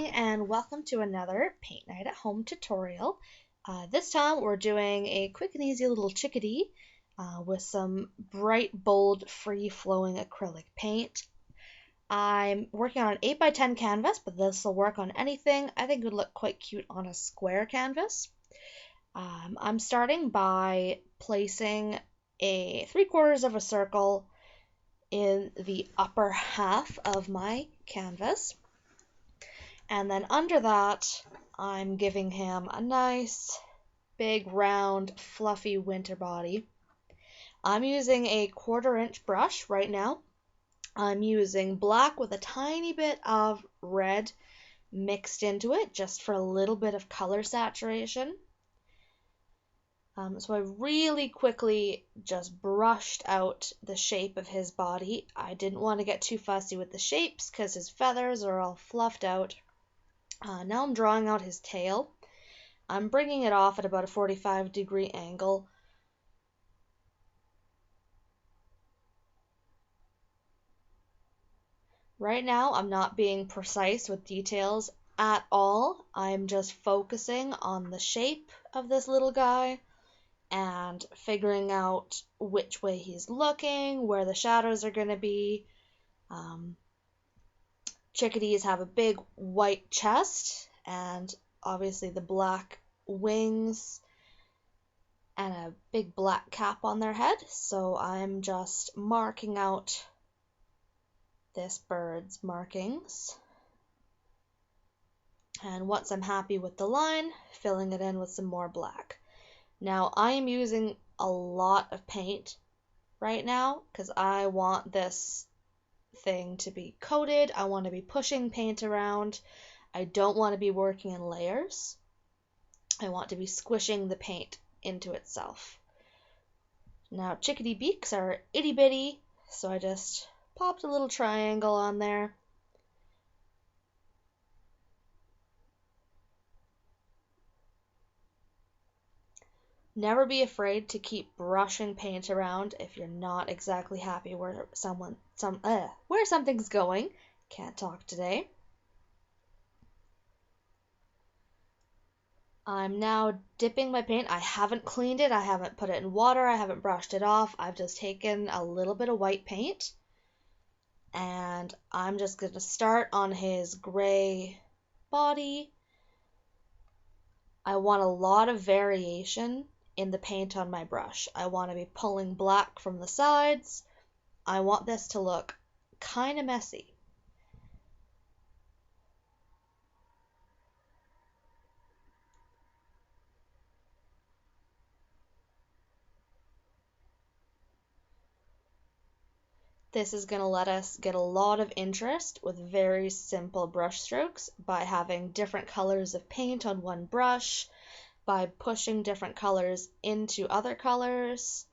morning and welcome to another Paint Night at Home tutorial. This time we're doing a quick and easy little chickadee with some bright, bold, free-flowing acrylic paint. I'm working on an 8x10 canvas, but this will work on anything. I think it would look quite cute on a square canvas. I'm starting by placing a 3/4 of a circle in the upper half of my canvas. And then under that, I'm giving him a nice, big, round, fluffy winter body. I'm using a 1/4-inch brush right now. I'm using black with a tiny bit of red mixed into it, just for a little bit of color saturation. So I really quickly just brushed out the shape of his body. I didn't want to get too fussy with the shapes because his feathers are all fluffed out. Now I'm drawing out his tail. I'm bringing it off at about a 45-degree angle. Right now, I'm not being precise with details at all. I'm just focusing on the shape of this little guy and figuring out which way he's looking, where the shadows are going to be. Chickadees have a big white chest and obviously the black wings and a big black cap on their head, so I'm just marking out this bird's markings. And once I'm happy with the line, filling it in with some more black. Now I am using a lot of paint right now because I want this thing to be coated. I want to be pushing paint around. I don't want to be working in layers. I want to be squishing the paint into itself. Now chickadee beaks are itty bitty, so I just popped a little triangle on there. Never be afraid to keep brushing paint around if you're not exactly happy where where something's going. Can't talk today. I'm now dipping my paint. I haven't cleaned it. I haven't put it in water. I haven't brushed it off. I've just taken a little bit of white paint. And I'm just going to start on his gray body. I want a lot of variation in the paint on my brush. I want to be pulling black from the sides. I want this to look kind of messy. This is going to let us get a lot of interest with very simple brush strokes by having different colors of paint on one brush, by pushing different colors into other colors.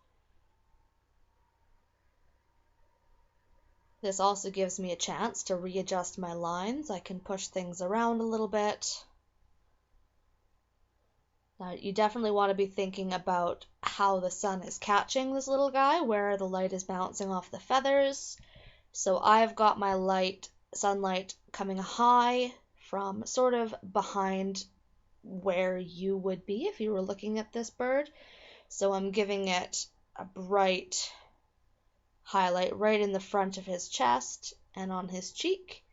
This also gives me a chance to readjust my lines. I can push things around a little bit. Now, you definitely want to be thinking about how the sun is catching this little guy, where the light is bouncing off the feathers. So I've got my sunlight coming high from sort of behind where you would be if you were looking at this bird. So I'm giving it a bright highlight right in the front of his chest and on his cheek,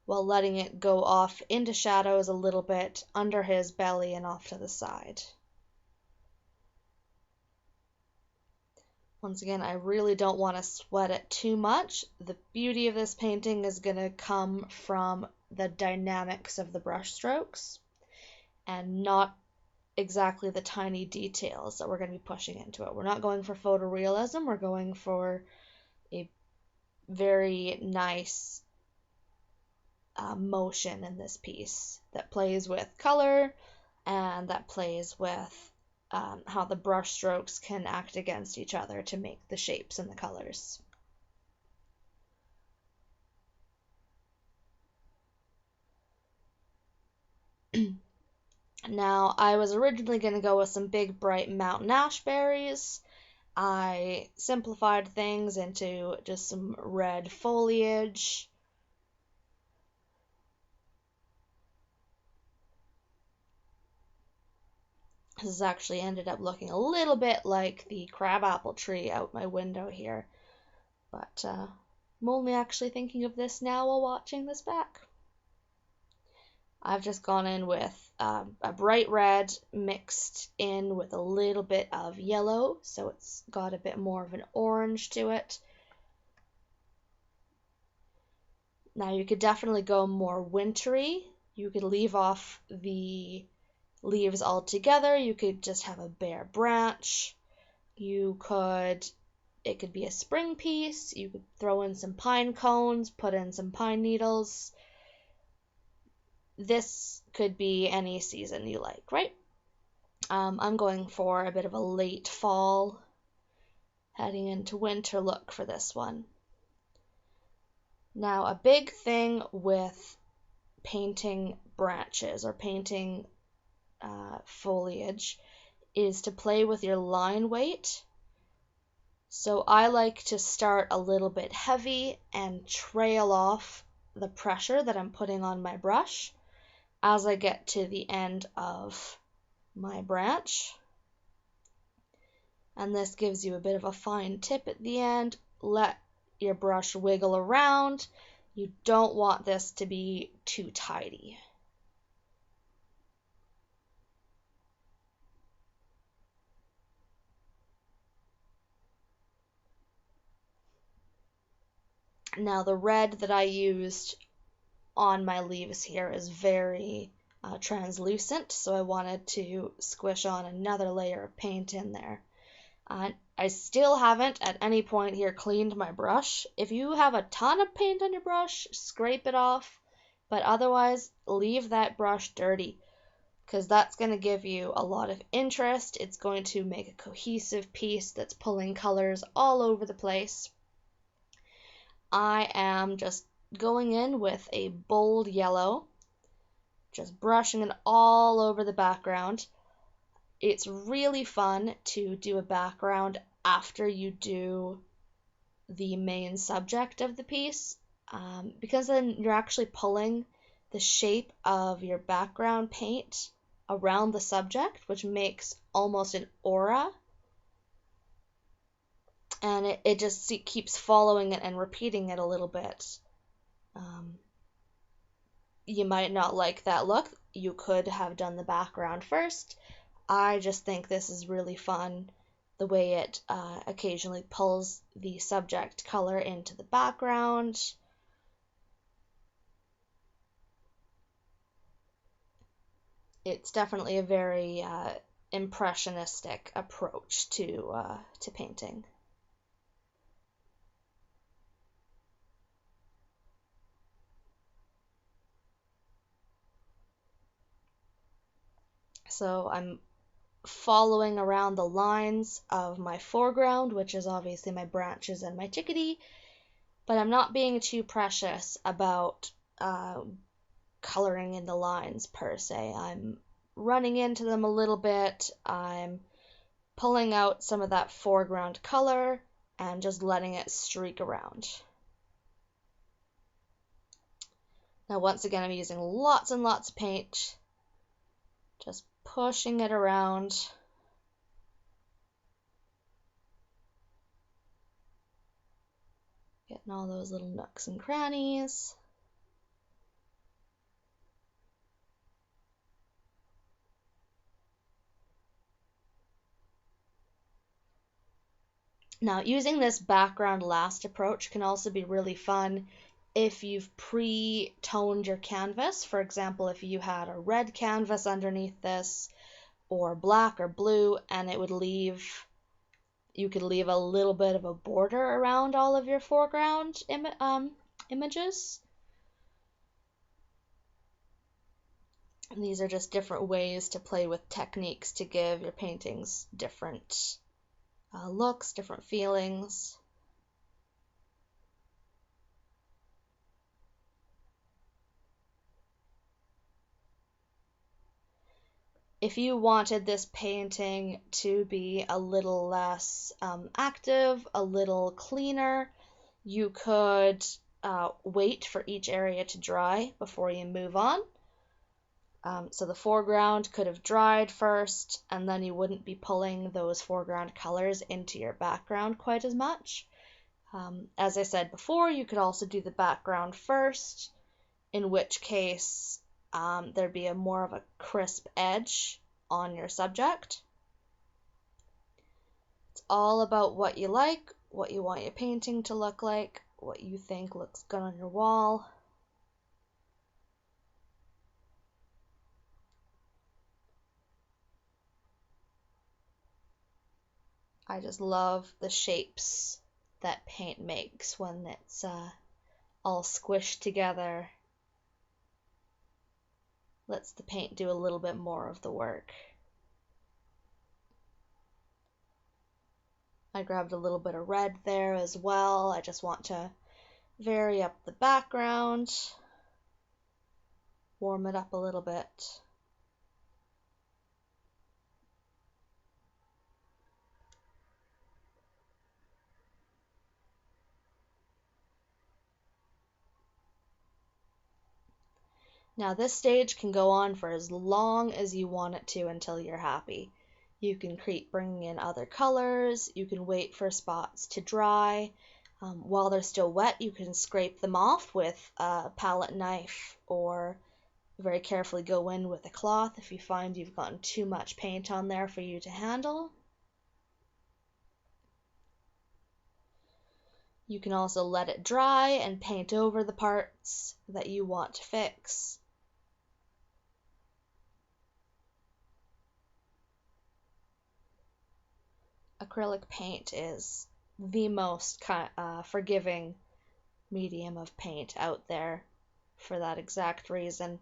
while letting it go off into shadows a little bit under his belly and off to the side. Once again, I really don't want to sweat it too much. The beauty of this painting is going to come from the dynamics of the brush strokes and not exactly the tiny details that we're going to be pushing into it. We're not going for photorealism, we're going for a very nice motion in this piece that plays with color and that plays with how the brush strokes can act against each other to make the shapes and the colors. Now, I was originally going to go with some big bright mountain ash berries. I simplified things into just some red foliage. This has actually ended up looking a little bit like the crabapple tree out my window here, but I'm only actually thinking of this now while watching this back. I've just gone in with a bright red mixed in with a little bit of yellow, so it's got a bit more of an orange to it. Now you could definitely go more wintry. You could leave off the leaves altogether. You could just have a bare branch. It could be a spring piece. You could throw in some pine cones, put in some pine needles. This could be any season you like, right? I'm going for a bit of a late fall, heading into winter look for this one. Now, a big thing with painting branches or painting foliage is to play with your line weight. So I like to start a little bit heavy and trail off the pressure that I'm putting on my brush as I get to the end of my branch. And this gives you a bit of a fine tip at the end. Let your brush wiggle around. You don't want this to be too tidy. Now the red that I used on my leaves here is very translucent, so I wanted to squish on another layer of paint in there. I still haven't at any point here cleaned my brush. If you have a ton of paint on your brush, scrape it off, but otherwise leave that brush dirty, because that's going to give you a lot of interest. It's going to make a cohesive piece that's pulling colors all over the place. I am just going in with a bold yellow, just brushing it all over the background. It's really fun to do a background after you do the main subject of the piece, because then you're actually pulling the shape of your background paint around the subject, which makes almost an aura, and it just keeps following it and repeating it a little bit. You might not like that look. You could have done the background first. I just think this is really fun, the way it occasionally pulls the subject color into the background. It's definitely a very impressionistic approach to painting. So I'm following around the lines of my foreground, which is obviously my branches and my chickadee, but I'm not being too precious about coloring in the lines per se. I'm running into them a little bit. I'm pulling out some of that foreground color and just letting it streak around. Now, once again, I'm using lots and lots of paint, just pushing it around. Getting all those little nooks and crannies. Now, using this background last approach can also be really fun if you've pre-toned your canvas. For example, if you had a red canvas underneath this, or black or blue, and you could leave a little bit of a border around all of your foreground images. And these are just different ways to play with techniques to give your paintings different looks, different feelings. If you wanted this painting to be a little less active, a little cleaner, you could wait for each area to dry before you move on. So the foreground could have dried first, and then you wouldn't be pulling those foreground colors into your background quite as much. As I said before, you could also do the background first, in which case there'd be a more of a crisp edge on your subject. It's all about what you like, what you want your painting to look like, what you think looks good on your wall. I just love the shapes that paint makes when it's all squished together. Lets the paint do a little bit more of the work. I grabbed a little bit of red there as well. I just want to vary up the background, warm it up a little bit. Now this stage can go on for as long as you want it to until you're happy. You can keep bringing in other colors, you can wait for spots to dry. While they're still wet, you can scrape them off with a palette knife or very carefully go in with a cloth if you find you've gotten too much paint on there for you to handle. You can also let it dry and paint over the parts that you want to fix. Acrylic paint is the most forgiving medium of paint out there for that exact reason.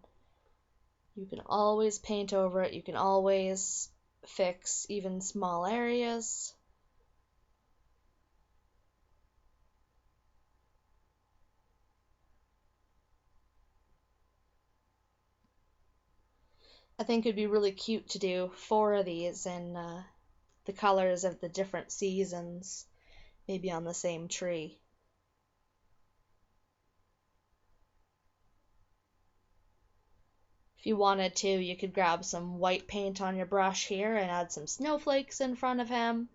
You can always paint over it, you can always fix even small areas. I think it'd be really cute to do 4 of these in the colors of the different seasons, maybe on the same tree. If you wanted to, you could grab some white paint on your brush here and add some snowflakes in front of him.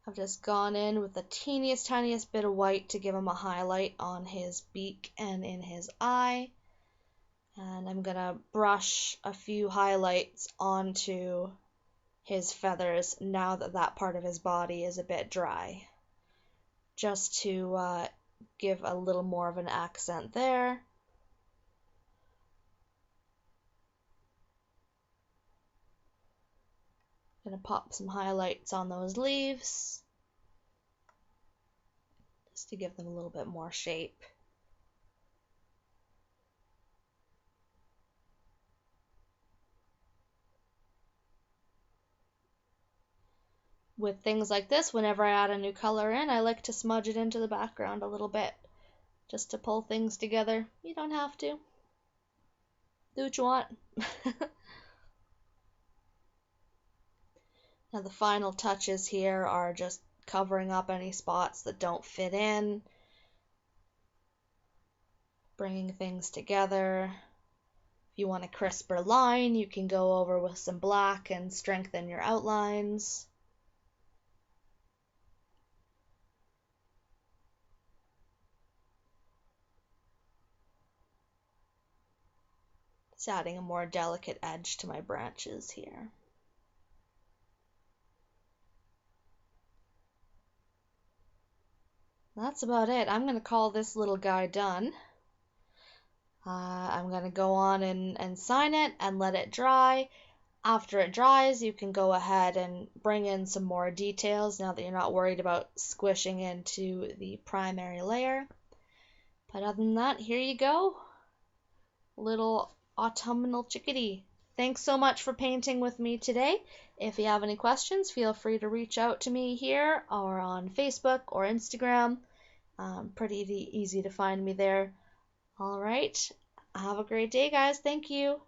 I've just gone in with the teeniest, tiniest bit of white to give him a highlight on his beak and in his eye. And I'm gonna brush a few highlights onto his feathers now that that part of his body is a bit dry, just to give a little more of an accent there. Gonna pop some highlights on those leaves just to give them a little bit more shape. With things like this, whenever I add a new color in, I like to smudge it into the background a little bit just to pull things together. You don't have to. Do what you want. Now the final touches here are just covering up any spots that don't fit in, bringing things together. If you want a crisper line, you can go over with some black and strengthen your outlines. Just adding a more delicate edge to my branches here. That's about it. I'm going to call this little guy done. I'm going to go on and sign it and let it dry. After it dries, you can go ahead and bring in some more details now that you're not worried about squishing into the primary layer. But other than that, here you go. Little autumnal chickadee. Thanks so much for painting with me today. If you have any questions, feel free to reach out to me here or on Facebook or Instagram. Pretty easy to find me there. All right. Have a great day, guys. Thank you.